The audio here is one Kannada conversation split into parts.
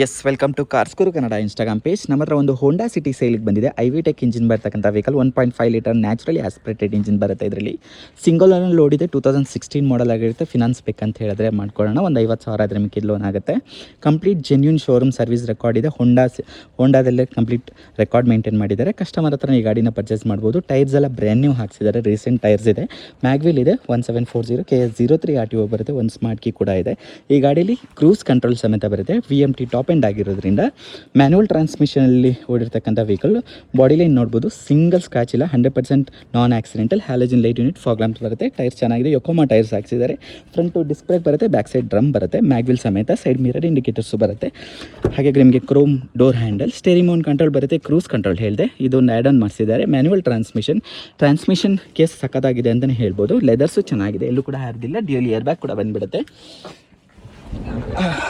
S welcome to cars Guru Kannada Instagram page. ನಮ್ಮ ಹತ್ರ ಒಂದು ಹೋಂಡಾ ಸಿಟಿ ಸೇಲಿಗೆ ಬಂದಿದೆ. ಐವಿಟೆಕ್ ಇಂಜಿನ್ ಬರ್ತಕ್ಕಂಥ vehicle 1.5 litre naturally aspirated engine ಬರುತ್ತೆ. ಇದರಲ್ಲಿ ಸಿಂಗಲ್ ಓನರ್ ಲೋಡ್ ಇದೆ. 2016 ಮಾಡಲ್ ಆಗಿರುತ್ತೆ. ಫಿನಾನ್ಸ್ ಬೇಕಂತ ಹೇಳಿದ್ರೆ ಮಾಡ್ಕೊಳ್ಳೋಣ. ಒಂದು 50,000 ಆದರೆ ಮಿಕ್ಕಿದ ಲೋನ್ ಆಗುತ್ತೆ. Complete genuine showroom service record ಇದೆ. ಹೋಂಡಾದಲ್ಲೇ ಕಂಪ್ಲೀಟ್ ರೆಕಾರ್ಡ್ ಮೇಂಟೈನ್ ಮಾಡಿದ್ದಾರೆ. ಕಸ್ಟಮರ್ ಹತ್ರ ಈ ಗಾಡಿನ ಪರ್ಚೇಸ್ ಮಾಡ್ಬೋದು. ಟೈರ್ಸ್ ಎಲ್ಲ ಬ್ರ್ಯಾಂಡ್ ನ್ಯೂ ಹಾಕ್ಸಿದ್ದಾರೆ. ರೀಸೆಂಟ್ ಟೈರ್ಸ್ ಇದೆ. ಮ್ಯಾಗ್ವಿಲ್ ಇದೆ. 1740 KS03 RTO ಬರುತ್ತೆ. ಒಂದು ಸ್ಮಾರ್ಟ್ ಕೀ ಕೂಡ ಇದೆ. ಈ ಗಾಡಿಯಲ್ಲಿ ಕ್ರೂಸ್ ಕಂಟ್ರೋಲ್ ಸಮೇತ ಬರುತ್ತೆ. VMT ಟಾಪ್ ಎಂಡ್ ಆಗಿರೋದ್ರಿಂದ ಮ್ಯಾನ್ಯುವಲ್ ಟ್ರಾನ್ಸ್ಮಿಷನಲ್ಲಿ ಓಡಿರ್ತಕ್ಕಂಥ ವೆಹಿಕಲ್. ಬಾಡಿ ಲೈನ್ ನೋಡ್ಬೋದು, ಸಿಂಗಲ್ ಸ್ಕ್ರಾಚ್ ಇಲ್ಲ. 100% ನಾನ್ accidental. Halogen light unit, fog lamps ಬರುತ್ತೆ. ಟೈರ್ಸ್ ಚೆನ್ನಾಗಿದೆ. ಯೋಕೋಮಾ ಟೈರ್ಸ್ ಹಾಕ್ಸಿದ್ದಾರೆ. ಫ್ರಂಟು ಡಿಸ್ಕ್ ಬ್ರೇಕ್ ಬರುತ್ತೆ. ಬ್ಯಾಕ್ ಸೈಡ್ ಡ್ರಮ್ ಬರುತ್ತೆ. ಮ್ಯಾಗ್ವಿಲ್ ಸಮೇತ. ಸೈಡ್ ಮಿರರ್ ಇಂಡಿಕೇಟರ್ಸು ಬರುತ್ತೆ. ಹಾಗೆ ನಿಮಗೆ Chrome door handle, steering Mount control ಬರುತ್ತೆ. ಕ್ರೂಸ್ ಕಂಟ್ರೋಲ್ ಹೇಳಿದೆ. ಇದೊಂದು ಆ್ಯಡ್ ಆನ್ ಮಾಡಿಸಿದ್ದಾರೆ. ಮ್ಯಾನ್ಯುವಲ್ ಟ್ರಾನ್ಸ್ಮಿಷನ್ ಕೇಸ್ ಸಕ್ಕತ್ತಾಗಿದೆ ಅಂತಲೇ ಹೇಳ್ಬೋದು. ಲೆದರ್ಸು ಚೆನ್ನಾಗಿದೆ, ಎಲ್ಲೂ ಕೂಡ ಹರಿದಿಲ್ಲ. ಡ್ಯೂಯಲ್ ಏರ್ ಬ್ಯಾಗ್ ಕೂಡ ಬಂದುಬಿಡುತ್ತೆ.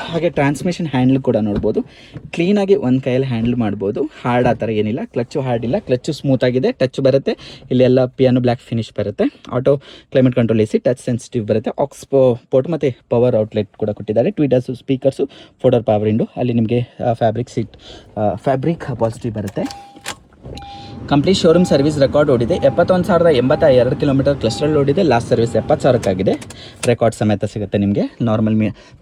ಹಾಗೆ ಟ್ರಾನ್ಸ್ಮಿಷನ್ ಹ್ಯಾಂಡ್ಲ್ ಕೂಡ ನೋಡ್ಬೋದು. ಕ್ಲೀನಾಗಿ ಒಂದು ಕೈಯಲ್ಲಿ ಹ್ಯಾಂಡಲ್ ಮಾಡ್ಬೋದು. ಹಾರ್ಡ್ ಆ ಥರ ಏನಿಲ್ಲ. ಕ್ಲಚ್ಚು ಹಾರ್ಡ್ ಇಲ್ಲ. ಕ್ಲಚ್ಚು ಸ್ಮೂತಾಗಿದೆ. ಟಚ್ ಬರುತ್ತೆ. ಇಲ್ಲೆಲ್ಲ ಪಿಯಾನೋ ಬ್ಲ್ಯಾಕ್ ಫಿನಿಶ್ ಬರುತ್ತೆ. Auto climate control AC, touch sensitive ಬರುತ್ತೆ. ಆಕ್ಸ್ ಪೋರ್ಟ್ ಮತ್ತು ಪವರ್ ಔಟ್ಲೆಟ್ ಕೂಡ ಕೊಟ್ಟಿದ್ದಾರೆ. Tweeters, speakers, four door power window. ಅಲ್ಲಿ ನಿಮಗೆ ಫ್ಯಾಬ್ರಿಕ್ ಪಾಸಿಟಿವ್ ಬರುತ್ತೆ. ಕಂಪ್ಲೀಟ್ ಶೋರೂಮ್ ಸರ್ವಿಸ್ ರೆಕಾರ್ಡ್ ಓಡಿದೆ. 71,082 ಕಿಲೋಮೀಟರ್ ಕ್ಲಸ್ಟರ್ ಓಡಿದೆ. ಲಾಸ್ಟ್ ಸರ್ವಿಸ್ 70,000ಕ್ಕಾಗಿದೆ. ರೆಕಾರ್ಡ್ ಸಮೇತ ಸಿಗುತ್ತೆ ನಿಮಗೆ. ನಾರ್ಮಲ್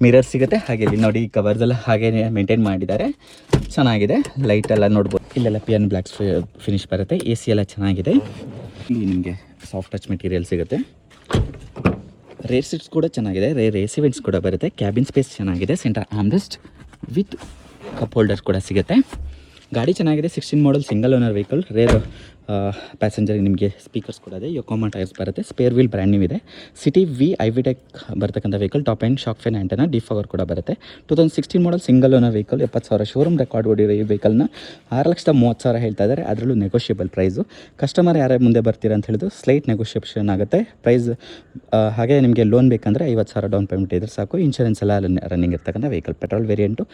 ಮಿರರ್ ಸಿಗುತ್ತೆ. ಹಾಗೆ ಇಲ್ಲಿ ನೋಡಿ, ಕವರ್ಸ್ ಎಲ್ಲ ಹಾಗೆ ಮೇಂಟೈನ್ ಮಾಡಿದ್ದಾರೆ. ಚೆನ್ನಾಗಿದೆ. ಲೈಟ್ ಎಲ್ಲ ನೋಡ್ಬೋದು. ಇಲ್ಲೆಲ್ಲ ಪಿಯಾನೋ ಬ್ಲ್ಯಾಕ್ ಫಿನಿಶ್ ಬರುತ್ತೆ. AC ಎಲ್ಲ ಚೆನ್ನಾಗಿದೆ. ಇಲ್ಲಿ ನಿಮಗೆ ಸಾಫ್ಟ್ ಟಚ್ ಮೆಟೀರಿಯಲ್ ಸಿಗುತ್ತೆ. ರೇರ್ ಸೀಟ್ಸ್ ಕೂಡ ಚೆನ್ನಾಗಿದೆ. ರೇರ್ AC ವೆಂಟ್ಸ್ ಕೂಡ ಬರುತ್ತೆ. ಕ್ಯಾಬಿನ್ ಸ್ಪೇಸ್ ಚೆನ್ನಾಗಿದೆ. Centre armrest with cup holder ಕೂಡ ಸಿಗುತ್ತೆ. ಗಾಡಿ ಚೆನ್ನಾಗಿದೆ. 16 model single owner vehicle. Rear passenger ನಿಮಗೆ ಸ್ಪೀಕರ್ಸ್ ಕೂಡ ಇದೆ. ಯೋಕೋಮಾ ಟೈರ್ಸ್ ಬರುತ್ತೆ. ಸ್ಪೇರ್ ವೀಲ್ ಬ್ರ್ಯಾಂಡ್ ನ್ಯೂ ಇದೆ. ಸಿಟಿ ಐವಿಟೆಕ್ ಬರ್ತಕ್ಕಂಥ vehicle. Top end shark fin antenna, defogger ಕೂಡ ಬರುತ್ತೆ. 2016 ಮಾಡಲ್ single owner vehicle. 70,000 showroom record ಓಡಿರೋ ಈ ವೆಹಿಕಲ್ನ 6,30,000 ಹೇಳ್ತಾ ಇದ್ದಾರೆ. ಅದರಲ್ಲೂ ನೆಗೋಷಿಯಬಲ್ ಪ್ರೈಸು. ಕಸ್ಟಮರ್ ಯಾರೇ ಮುಂದೆ ಬರ್ತೀರಾ ಅಂತ ಹೇಳಿದ್ರು ಸ್ಲೈಟ್ ನೆಗೋಷಿಯೇಷನ್ ಆಗುತ್ತೆ ಪ್ರೈಸ್. ಹಾಗೆ ನಿಮಗೆ ಲೋನ್ ಬೇಕಂದರೆ 50,000 ಡೌನ್ ಪೇಮೆಂಟ್ ಇದ್ರೆ ಸಾಕು. ಇನ್ಶೂರೆನ್ಸ್ ಎಲ್ಲ ರನ್ನಿಂಗ್ ಇರ್ತಕ್ಕಂಥ ವೆಹಿಕಲ್. Petrol variant.